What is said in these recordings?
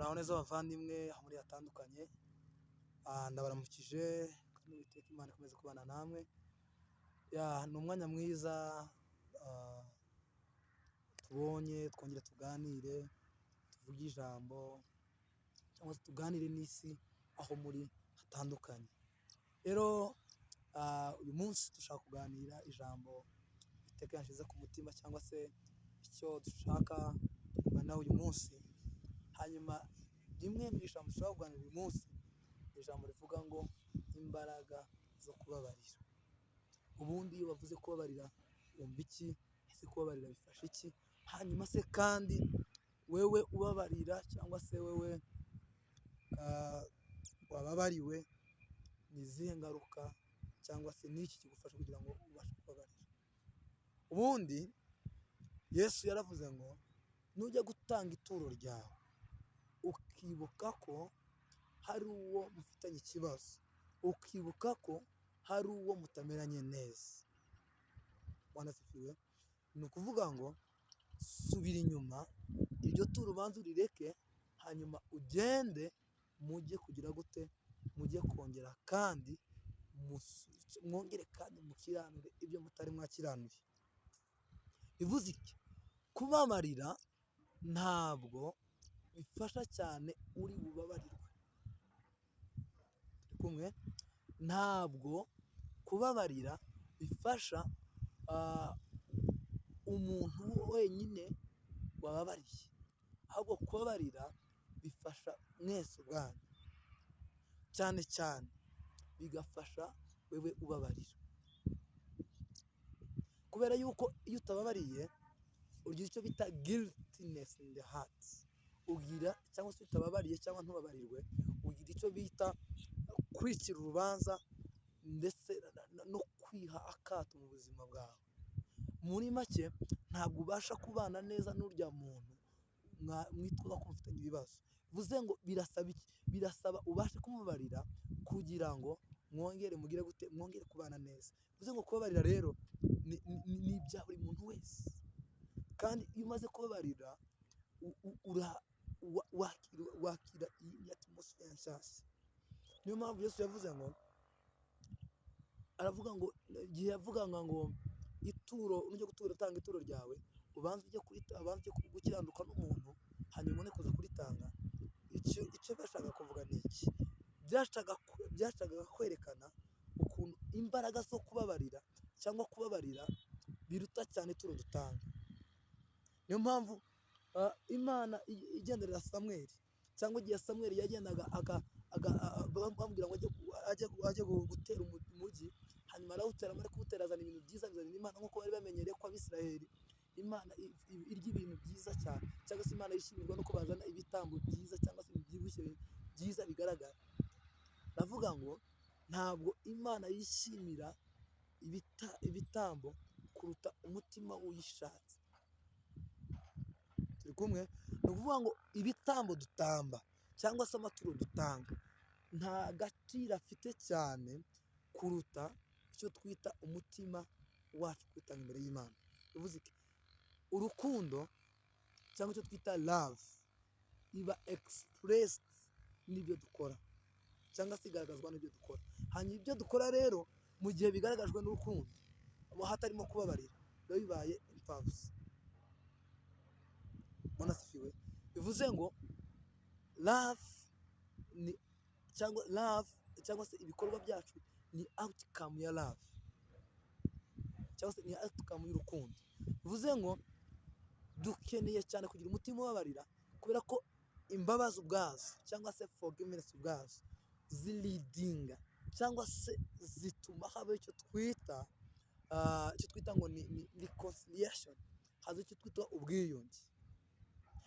Muraho neza bavandimwe aho muri hatandukanye, ndabaramukije kandi Uwiteka Imana ikomeze kubana namwe. Ni umwanya mwiza tubonye twongere tuganire, tuvuge ijambo cyangwa se tuganire n'isi aho muri hatandukanye. Rero uyu munsi dushaka kuganira ijambo Uwiteka yanshyize ku mutima cyangwa se icyo dushaka kuganiraho uyu munsi. Hanyuma rimwe mu ijambo dushobora kuganira uyu munsi ni ijambo rivuga ngo imbaraga zo kubabarira. Ubundi iyo bavuze kubabarira wumva iki? Ese kubabarira bifasha iki? Hanyuma se kandi wewe ubabarira cyangwa se wewe wababariwe ni izihe ngaruka cyangwa se ni iki kigufasha kugira ngo ubashe kubabarira? Ubundi Yesu yaravuze ngo nujya gutanga ituro ryawe ukibuka ko hari uwo mufitanye ikibazo, ukibuka ko hari uwo mutameranye neza, wanasifiwe. Ni ukuvuga ngo subira inyuma, iryo turo ubanza urireke, hanyuma ugende mujye kugira gute, mujye kongera kandi mwongere kandi mukiranure ibyo mutari mwakiranuye. Bivuze iki? Kubabarira ntabwo bifasha cyane uri bubabarirwe. Turi kumwe? Ntabwo kubabarira bifasha umuntu wenyine wababariye, ahubwo kubabarira bifasha mwese ubwanyu, cyane cyane bigafasha wewe ubabarira, kubera yuko iyo utababariye ugira icyo bita guiltiness in the heart. Ugira cyangwa se utababariye cyangwa ntubabarirwe, ugira icyo bita kwicira urubanza ndetse no kwiha akato mu buzima bwawe. Muri make ntabwo ubasha kubana neza n'urya muntu mwitwa ko mufitanye ibibazo. Bivuze ngo birasaba iki? Birasaba ubashe kumubabarira kugira ngo mwongere mugire gute, mwongere kubana neza. Bivuze ngo kubabarira rero ni ibya buri muntu wese, kandi iyo umaze kubabarira wakira iyi atmosphere nshyashya. Niyo mpamvu Yesu yavuze ngo, aravuga ngo igihe yavugaga ngo ituro, nujya gutura utanga ituro ryawe ubanza ujye gukiranuka n'umuntu, hanyuma ubone kuza kuritanga. Icyo bashaka kuvuga ni iki? Byashakaga kwerekana ukuntu imbaraga zo kubabarira cyangwa kubabarira biruta cyane ituro dutanga. Niyo mpamvu Imana igenderera Samweli, cyangwa igihe Samweli yagendaga bamubwira ngo ajye gutera umujyi, hanyuma arawutera, amara kuwutera azana ibintu byiza bizanira Imana, nk'uko bari bamenyereye ko Abisiraheli Imana irya ibintu byiza cyane, cyangwa se Imana yishimirwa nuko bazana ibitambo byiza cyangwa se bibyibushye byiza bigaragara. Ndavuga ngo ntabwo Imana yishimira ibitambo kuruta umutima uyishatse. Turi kumwe? Ni ukuvuga ngo ibitambo dutamba cyangwa se amaturo dutanga nta gaciro afite cyane kuruta icyo twita umutima wacu kwitanga imbere y'Imana. Bivuze iki? Urukundo cyangwa icyo twita love iba expressed n'ibyo dukora, cyangwa se igaragazwa n'ibyo dukora. Hanyuma ibyo dukora rero mu gihe bigaragajwe n'urukundo, hatarimo kubabarira, biba bibaye impfabusa. Wanasifiwe. Bivuze ngo love cyangwa se ibikorwa byacu ni outcome ya love, cyangwa se ni outcome y'urukundo. Bivuze ngo dukeneye cyane kugira umutima ubabarira, kubera ko imbabazi ubwazo cyangwa se forgiveness ubwazo zilidinga cyangwa se zituma habaho icyo twita ngo ni reconciliation, haza icyo twita ubwiyunge.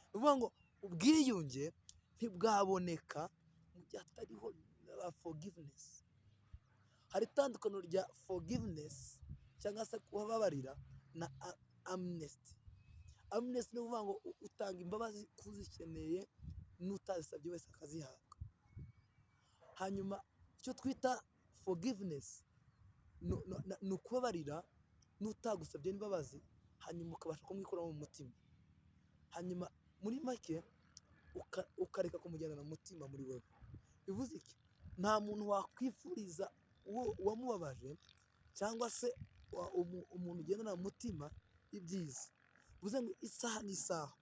Ni ukuvuga ngo ubwiyunge ntibwaboneka mu gihe hatariho forgiveness. Hari itandukaniro rya forgiveness cyangwa se kubabarira na amnesty. Amnesty ni ukuvuga ngo utanga imbabazi k'uzikeneye n'utazisabye wese akazihabwa. Hanyuma icyo twita forgiveness ni ukubabarira n'utagusabye n'imbabazi, hanyuma ukabasha kumwikuraho mu mutima. Hanyuma muri make ukareka kumugendana mu mutima muri wowe. Bivuze iki? Nta muntu wakwifuriza uwamubabaje cyangwa se umuntu ugendana mu mutima ibyiza. Bivuze ngo isaha n'isaha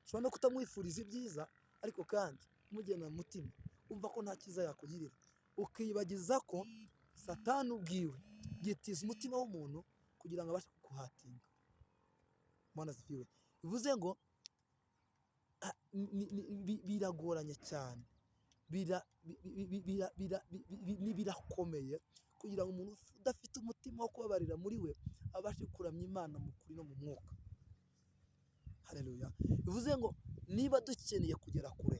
ushobora no kutamwifuriza ibyiza, ariko kandi umugendana mu mutima wumva ko nta cyiza yakugirira, ukiyibagiza ko Satani ubwiwe yitiza umutima w'umuntu kugira ngo abashe kuguhatinga. Mana zifiwe. Bivuze ngo biragoranye cyane, birakomeye kugira ngo umuntu udafite umutima wo kubabarira muri we abashe kuramya Imana mu kuri no mu mwuka. Haleluya. Bivuze ngo niba dukeneye kugera kure,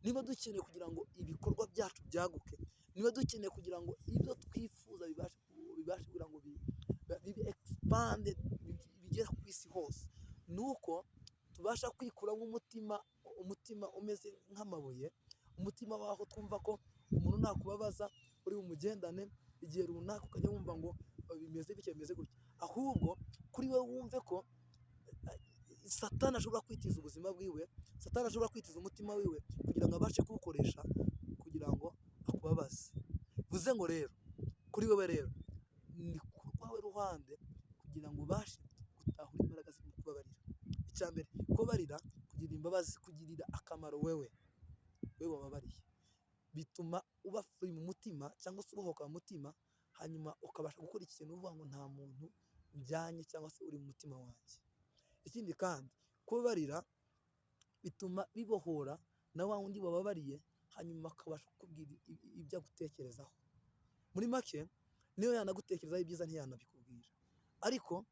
niba dukeneye kugira ngo ibikorwa byacu byaguke, niba dukeneye kugira ngo ibyo twifuza bibashe kugira ngo bibe expanded, bigera ku isi hose, ni uko tubasha kwikuramo umutima umeze nk'amabuye, umutima waho twumva ko umuntu nakubabaza uri bumugendane igihe runaka ukajya wumva ngo bimeze bityo bimeze gutya, ahubwo kuri we wumve ko Satani ashobora kwitiza ubuzima bwiwe, Satani ashobora kwitiza umutima wiwe kugira ngo abashe kuwukoresha kugira ngo akubabaze. Bivuze ngo rero kuri wewe rero ni ku rwawe ruhande kugira ngo ubashe gutahura imbaraga ziri mu kubabarira. Icya mbere, kubabarira kugira imbabazi, kugirira akamaro wewe wababariye, bituma uba free mu mutima cyangwa se ubohoka mu mutima, hanyuma ukabasha gukora ikintu uvuga ngo nta muntu njyanye cyangwa se uri mu mutima wanjye. Ikindi kandi kubabarira bituma bibohora na wa wundi wababariye, hanyuma akabasha kukubwira ibyo agutekerezaho. Muri make niyo yanagutekerezaho ibyiza ntiyanabikubwira, ariko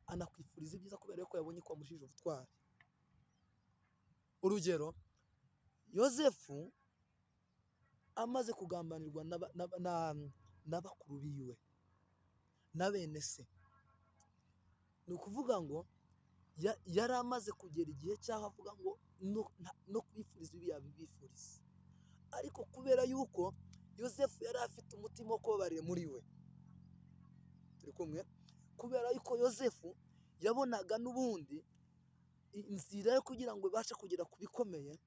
anakwifuriza ibyiza kubera ko yabonye ko wamushije ubutwari. Urugero, Yozefu amaze kugambanirwa na bakuru biwe na bene se, ni ukuvuga ngo yari amaze kugera igihe cyaho avuga ngo no kwifuriza ibi yabibifuriza, ariko kubera yuko Yozefu yari afite umutima wo kubabarira muri we, turi kumwe, kubera yuko Yozefu yabonaga n'ubundi inzira yo kugira ngo ibashe kugera ku bikomeye,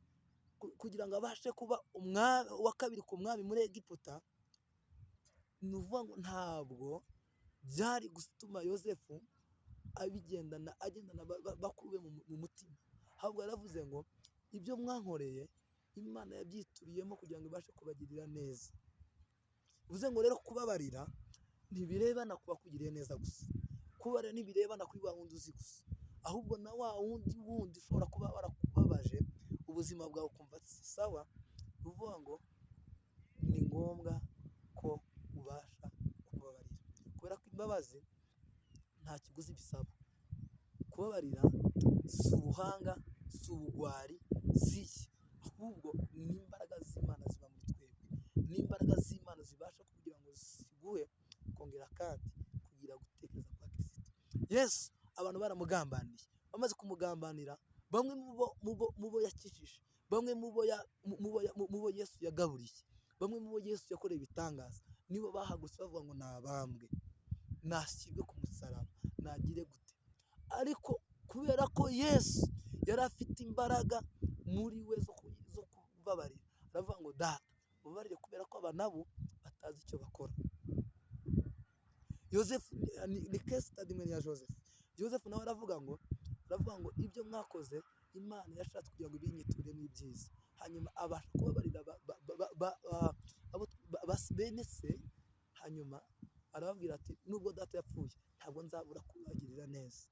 kugira ngo abashe kuba umwami wa kabiri ku mwami muri Egiputa, ni ukuvuga ngo ntabwo byari gutuma Yozefu agendana bakuru be mu mutima, ahubwo yaravuze ngo ibyo mwankoreye Imana yabyituriyemo kugira ngo ibashe kubagirira neza. Bivuze ngo rero kubabarira ntibirebana kuba kugiriye neza gusa, kubabarira ntibirebana kuri wa wundi uzi gusa, ahubwo na wa wundi ushobora kuba warakubabaje ubuzima bwawe ukumva sawa, bivuga ngo ni ngombwa ko ubasha kumubabarira, kubera ko imbabazi nta kiguzi bisaba. Kubabarira si ubuhanga, si ubugwari, si iki, ahubwo ni imbaraga z'Imana ziba muri twebwe, ni imbaraga z'Imana zibasha kugira ngo ziguhe kongera kandi kugira gutekereza kwa Kristo. Yesu abantu baramugambaniye, bamaze kumugambanira, bamwe mu bo yakijije, bamwe mu bo Yesu yagaburiye, bamwe mu bo Yesu yakoreye ibitangaza, nibo bahagurutse bavuga ngo nabambwe, nashyirwe ku musaraba, nagire gute. Ariko kubera ko Yesu yari afite imbaraga muri we zo kubabarira, aravuga ngo data ubabarire kubera ko aba nabo batazi icyo bakora. Yozefu ni case study ya Joseph. Yozefu nawe aravuga ngo ibyo mwakoze Imana yashatse kugira ngo ibinyituremo ibyiza, hanyuma abasha kubabarira bene se, hanyuma arababwira ati nubwo data yapfuye ntabwo nzabura kubagirira neza.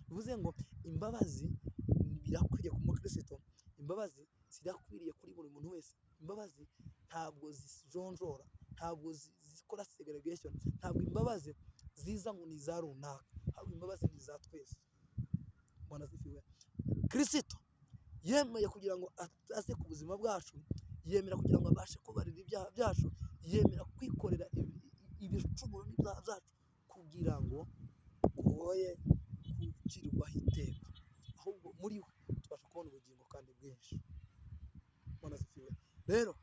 Bivuze ngo imbabazi birakwiriye ku mukristo, imbabazi zirakwiriye kuri buri muntu wese. Imbabazi ntabwo zijonjora, ntabwo zikora segregation, ntabwo imbabazi ziza ngo ni za runaka, ahubwo imbabazi ni za twese. Kristo yemeye kugira ngo aze ku buzima bwacu, yemera kugira ngo abashe kubarira ibyaha byacu, yemera kwikorera ibicumuro n'ibyaha byacu kugira ngo woye gucirwaho iteka, ahubwo muri we tubasha kubona ubugingo kandi bwinshi. Rero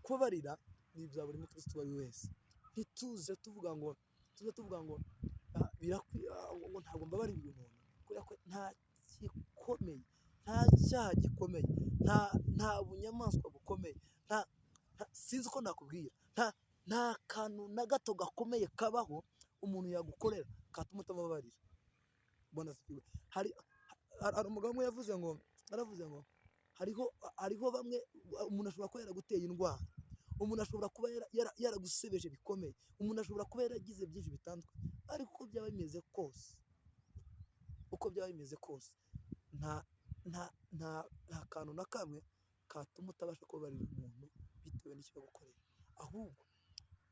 kubarira ni ibya buri mukristo uwo ari we wese. Ntituze tuvuga ngo ntabwo mbabarira uyu muntu, kubera ko nta gikomeye, nta cyaha gikomeye, nta bunyamaswa bukomeye, sinzi uko nakubwira, nta kantu na gato gakomeye kabaho umuntu yagukorera katuma utamubabarira. Mbona sifiwe. Hari umugabo umwe yaravuze ngo hariho bamwe, umuntu ashobora kuba yaraguteye indwara, umuntu ashobora kuba yaragusebeje bikomeye, umuntu ashobora kuba yaragize byinshi bitandukanye, ariko uko byaba bimeze kose nta kantu na kamwe katuma utabasha kubabarira umuntu bitewe n'icyo yagukoreye, ahubwo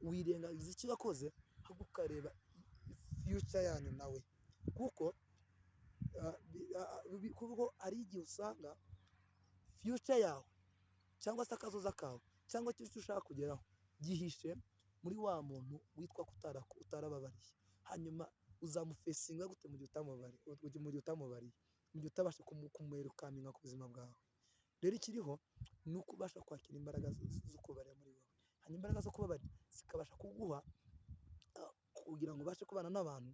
wirengagiza icyo yakoze ahubwo ukareba future yanyu nawe, kuko hari igihe usanga future yawe cyangwa se akazoza kawe cyangwa icyo ushaka kugeraho gihishe muri wa muntu witwa ko utarababariye, hanyuma uzamufesinga gute mu gihe utamubariye, mu gihe utabasha kumwerukaminga ku buzima bwawe. Rero ikiriho ni uko ubasha kwakira imbaraga zo kubabarira muri wowe, hanyuma imbaraga zo kubabarira zikabasha kuguha kugira ngo ubashe kubana n'abantu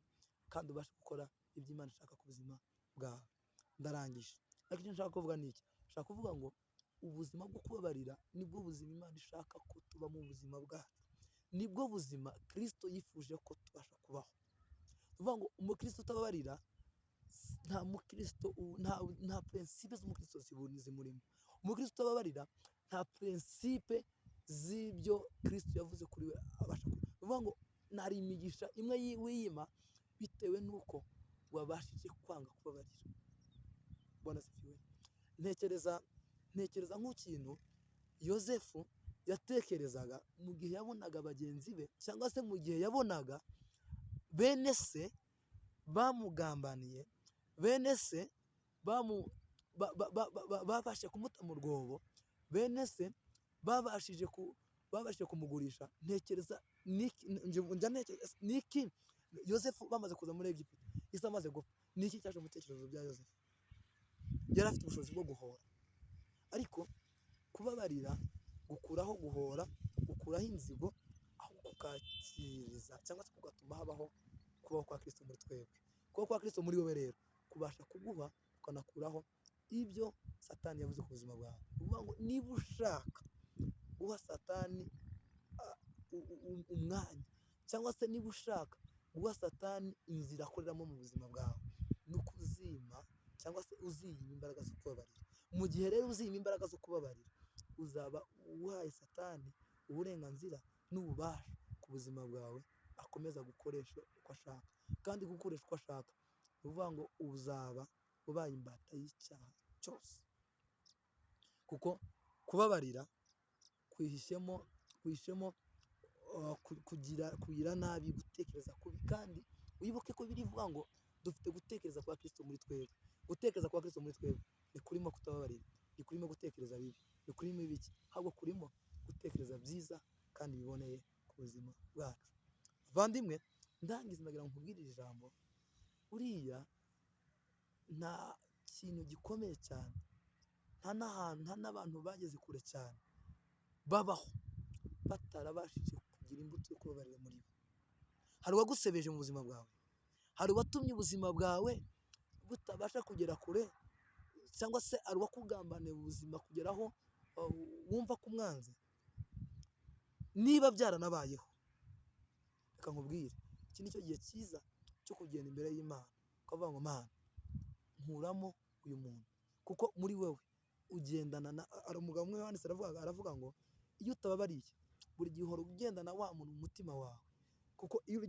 kandi ubashe gukora ibyo Imana ishaka ku buzima bwawe. Ndarangije, ariko icyo nshaka kuvuga ni iki? Nshaka kuvuga ngo ubuzima bwo kubabarira nibwo buzima Imana ishaka ko tuba mu buzima bwacu, nibwo buzima Kristo yifuje ko tubasha kubaho. Tuvuga ngo umukristo utababarira nta prinsipe z'umukristo zimurimo. Umukristo utababarira nta prinsipe z'ibyo Kristo yavuze kuri we abasha kuba. Tuvuga ngo nari imigisha imwe wiyima bitewe n'uko wabashije kwanga kubabarira. Mbona sifiwe. Ntekereza nk'ikintu Yozefu yatekerezaga mu gihe yabonaga bagenzi be, cyangwa se mu gihe yabonaga bene se bamugambaniye, bene se babashije kumuta mu rwobo, bene se babashije kumugurisha. Ntekereza niki Yozefu bamaze kuza muri Egiputa, isi amaze gupfa, niki cyaje mu bitekerezo bya Yozefu? Yari afite ubushobozi bwo guhora, ariko kubabarira gukuraho guhora, gukuraho inzigo, aho kukakiriza cyangwa se kugatuma habaho kubaho kwa Kristo muri twebwe. Kubaho kwa Kristo muri wowe rero kubasha kuguha ukanakuraho ibyo Satani yavuze ku buzima bwawe. Uvuga ngo niba ushaka guha Satani umwanya, cyangwa se niba ushaka guha Satani inzira akoreramo mu buzima bwawe, ni ukuzima cyangwa se uziyima imbaraga zo kubabarira. Mu gihe rero uziyima imbaraga zo kubabarira, uzaba uhaye Satani uburenganzira n'ububasha ku buzima bwawe, akomeza gukoresha uko ashaka, kandi gukoresha uko ashaka ni ukuvuga ngo uzaba ubaye imbata y'icyaha cyose, kuko kubabarira kwihishemo kugira nabi, gutekereza kubi. Kandi wibuke ko birivuga ngo dufite gutekereza kwa Kristo muri twebwe. Gutekereza kwa Kristo muri twebwe ni kurimo kutababarira, ni kurimo gutekereza bibi, ni kurimo ibiki, ahubwo kurimo gutekereza byiza kandi biboneye ku buzima bwacu. Bavandimwe, ndangiza ndagira ngo nkubwire iri jambo, uriya nta kintu gikomeye cyane, nta n'abantu bageze kure cyane babaho batarabashije kugira imbuto yo kubabarira muri bo. Hari uwagusebeje mu buzima bwawe, hari uwatumye ubuzima bwawe butabasha kugera kure, cyangwa se hari uwakugambaniye ubuzima kugeraho wumva ko umwanzi. Niba byaranabayeho, reka nkubwire, iki ni cyo gihe cyiza cyo kugenda imbere y'Imana ukavuga ngo Mana, nkuramo uyu muntu, kuko muri wewe ugendana na. Hari umugabo umwe wanditse aravuga ngo iyo utababariye buri gihe uhora ugendana wa muntu mu mutima wawe, kuko iyo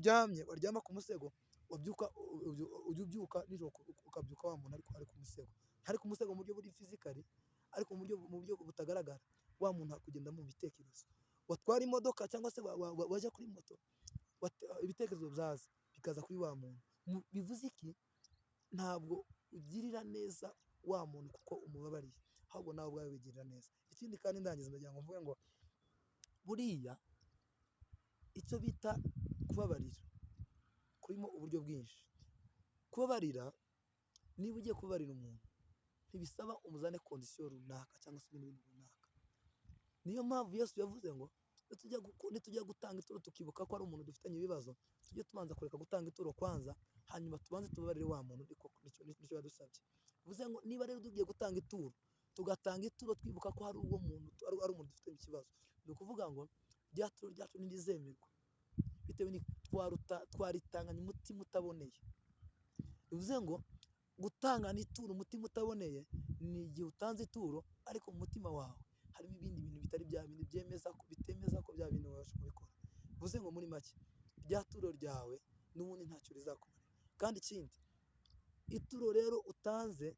waryama ku musego ujya ubyuka nijoro ukabyuka wa muntu ari ku musego, ntari ku musego mu buryo buri fizikali, ariko mu buryo butagaragara, wa muntu akugenda mu bitekerezo. Watwara imodoka cyangwa se wajya kuri moto, ibitekerezo byaza bikaza kuri wa muntu. Bivuze iki? Ntabwo ugirira neza wa muntu kuko umubabariye, ahubwo nawe ubwawe wigirira neza. Ikindi kandi ndangiza ndagira ngo mvuge ngo buriya icyo bita kubabarira kurimo uburyo bwinshi. Kubabarira, niba ugiye kubabarira umuntu, ntibisaba umuzane kondisiyo runaka cyangwa se ibintu runaka. Niyo mpamvu Yesu yavuze ngo nitujya gutanga ituro tukibuka ko ari umuntu dufitanye ibibazo, tujye tubanza kureka gutanga ituro kwanza, hanyuma tubanze tubabarire wa muntu. Nicyo yadusabye. bivuze ngo niba rero tugiye gutanga ituro, tugatanga ituro twibuka ko hari uwo muntu ari umuntu dufite ikibazo, ni ukuvuga ngo rya turo ryacu ntirizemerwa bitewe twaritanganye umutima utaboneye. Bivuze ngo gutangana ituro umutima utaboneye ni igihe utanze ituro ariko mu mutima wawe harimo ibindi bintu bitari bya bintu bitemeza ko bya bintu wabasha kubikora. Bivuze ngo muri make rya turo ryawe n'ubundi ntacyo rizakumarira. Kandi ikindi, ituro rero utanze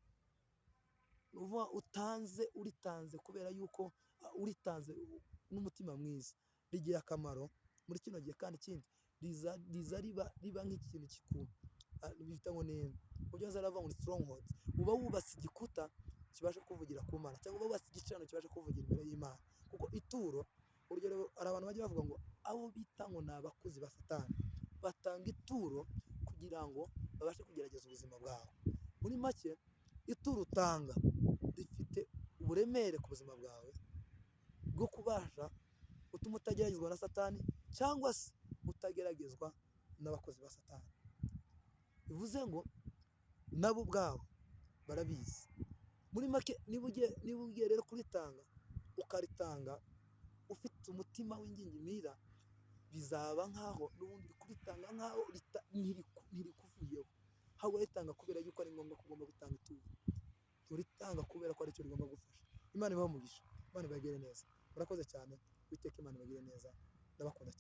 uritanze kubera yuko uritanze n'umutima mwiza, rigira akamaro muri kino gihe. Kandi ikindi riza riba nk'ikintu bita ngo ni uburyo zaravuga ngo ni strongholds, uba wubatse igikuta kibasha kuvugira ku Mana, cyangwa uba wubatse igicaniro kibasha kuvugira imbere y'Imana. Kuko ituro, urugero hari abantu bajya bavuga ngo abo bita ngo ni abakozi ba Satani batanga ituro kugira ngo babashe kugerageza ubuzima bwawe. Muri make ituro utanga rifite uburemere ku buzima bwawe bwo kubasha gutuma utageragezwa na Satani cyangwa se utageragezwa n'abakozi ba Satani. Bivuze ngo nabo ubwabo barabizi. Muri make niba ugiye rero kuritanga, ukaritanga ufite umutima w'ingingimira, bizaba nkaho n'ubundi kuritanga nkaho ntirikuvuyeho, ahubwo uritanga kubera yuko ari ngombwa ko ugomba gutanga ituro. Uritanga kubera ko aricyo rigomba gufasha. Imana ibahe umugisha, Imana ibagire neza. Murakoze cyane, Uwiteka Imana ibagire neza, ndabakunda cyane.